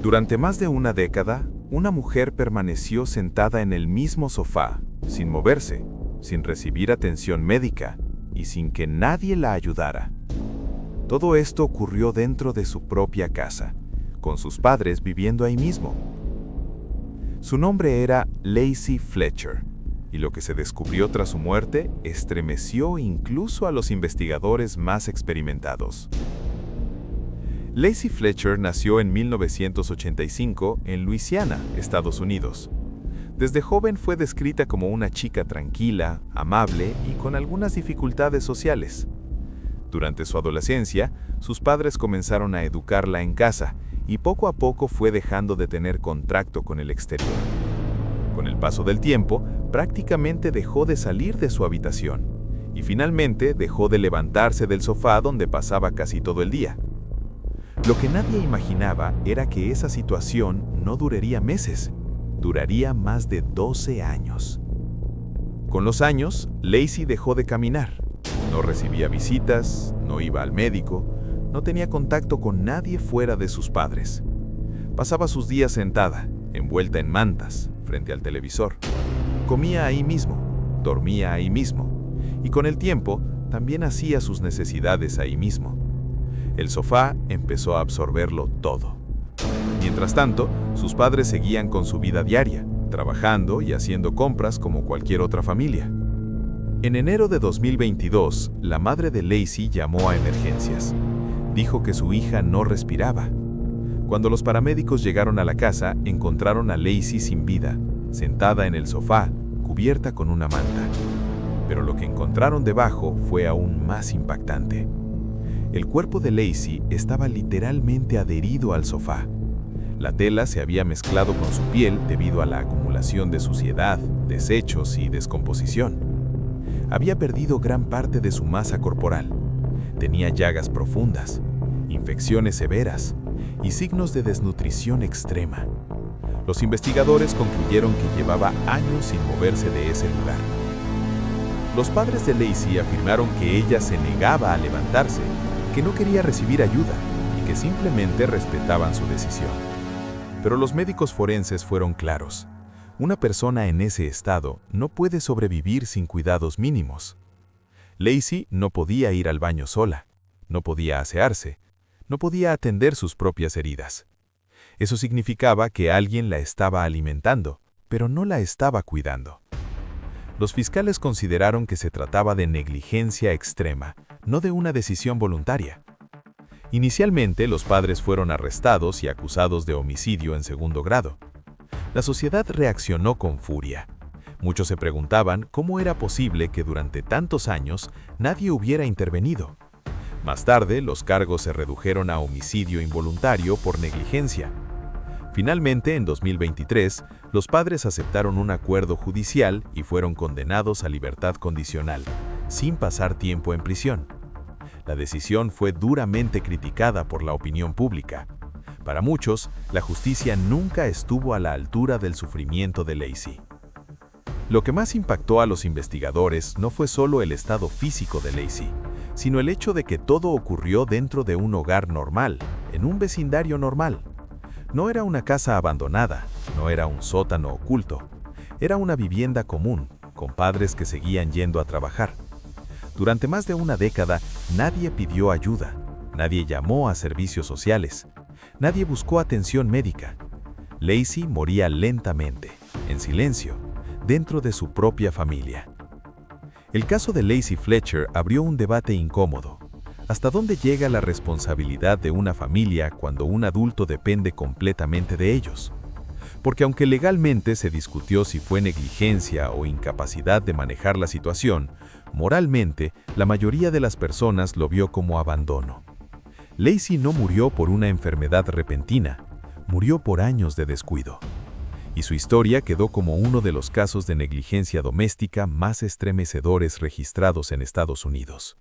Durante más de una década, una mujer permaneció sentada en el mismo sofá, sin moverse, sin recibir atención médica y sin que nadie la ayudara. Todo esto ocurrió dentro de su propia casa, con sus padres viviendo ahí mismo. Su nombre era Lacey Fletcher, y lo que se descubrió tras su muerte estremeció incluso a los investigadores más experimentados. Lacey Fletcher nació en 1985 en Luisiana, Estados Unidos. Desde joven fue descrita como una chica tranquila, amable y con algunas dificultades sociales. Durante su adolescencia, sus padres comenzaron a educarla en casa y poco a poco fue dejando de tener contacto con el exterior. Con el paso del tiempo, prácticamente dejó de salir de su habitación y finalmente dejó de levantarse del sofá donde pasaba casi todo el día. Lo que nadie imaginaba era que esa situación no duraría meses, duraría más de 12 años. Con los años, Lacey dejó de caminar. No recibía visitas, no iba al médico, no tenía contacto con nadie fuera de sus padres. Pasaba sus días sentada, envuelta en mantas, frente al televisor. Comía ahí mismo, dormía ahí mismo, y con el tiempo también hacía sus necesidades ahí mismo. El sofá empezó a absorberlo todo. Mientras tanto, sus padres seguían con su vida diaria, trabajando y haciendo compras como cualquier otra familia. En enero de 2022, la madre de Lacey llamó a emergencias. Dijo que su hija no respiraba. Cuando los paramédicos llegaron a la casa, encontraron a Lacey sin vida, sentada en el sofá, cubierta con una manta. Pero lo que encontraron debajo fue aún más impactante. El cuerpo de Lacey estaba literalmente adherido al sofá. La tela se había mezclado con su piel debido a la acumulación de suciedad, desechos y descomposición. Había perdido gran parte de su masa corporal. Tenía llagas profundas, infecciones severas y signos de desnutrición extrema. Los investigadores concluyeron que llevaba años sin moverse de ese lugar. Los padres de Lacey afirmaron que ella se negaba a levantarse, que no quería recibir ayuda y que simplemente respetaban su decisión. Pero los médicos forenses fueron claros. Una persona en ese estado no puede sobrevivir sin cuidados mínimos. Lacey no podía ir al baño sola, no podía asearse, no podía atender sus propias heridas. Eso significaba que alguien la estaba alimentando, pero no la estaba cuidando. Los fiscales consideraron que se trataba de negligencia extrema, no de una decisión voluntaria. Inicialmente, los padres fueron arrestados y acusados de homicidio en segundo grado. La sociedad reaccionó con furia. Muchos se preguntaban cómo era posible que durante tantos años nadie hubiera intervenido. Más tarde, los cargos se redujeron a homicidio involuntario por negligencia. Finalmente, en 2023, los padres aceptaron un acuerdo judicial y fueron condenados a libertad condicional, sin pasar tiempo en prisión. La decisión fue duramente criticada por la opinión pública. Para muchos, la justicia nunca estuvo a la altura del sufrimiento de Lacey. Lo que más impactó a los investigadores no fue solo el estado físico de Lacey, sino el hecho de que todo ocurrió dentro de un hogar normal, en un vecindario normal. No era una casa abandonada, no era un sótano oculto. Era una vivienda común, con padres que seguían yendo a trabajar. Durante más de una década, nadie pidió ayuda, nadie llamó a servicios sociales, nadie buscó atención médica. Lacey moría lentamente, en silencio, dentro de su propia familia. El caso de Lacey Fletcher abrió un debate incómodo. ¿Hasta dónde llega la responsabilidad de una familia cuando un adulto depende completamente de ellos? Porque aunque legalmente se discutió si fue negligencia o incapacidad de manejar la situación, moralmente, la mayoría de las personas lo vio como abandono. Lacey no murió por una enfermedad repentina, murió por años de descuido. Y su historia quedó como uno de los casos de negligencia doméstica más estremecedores registrados en Estados Unidos.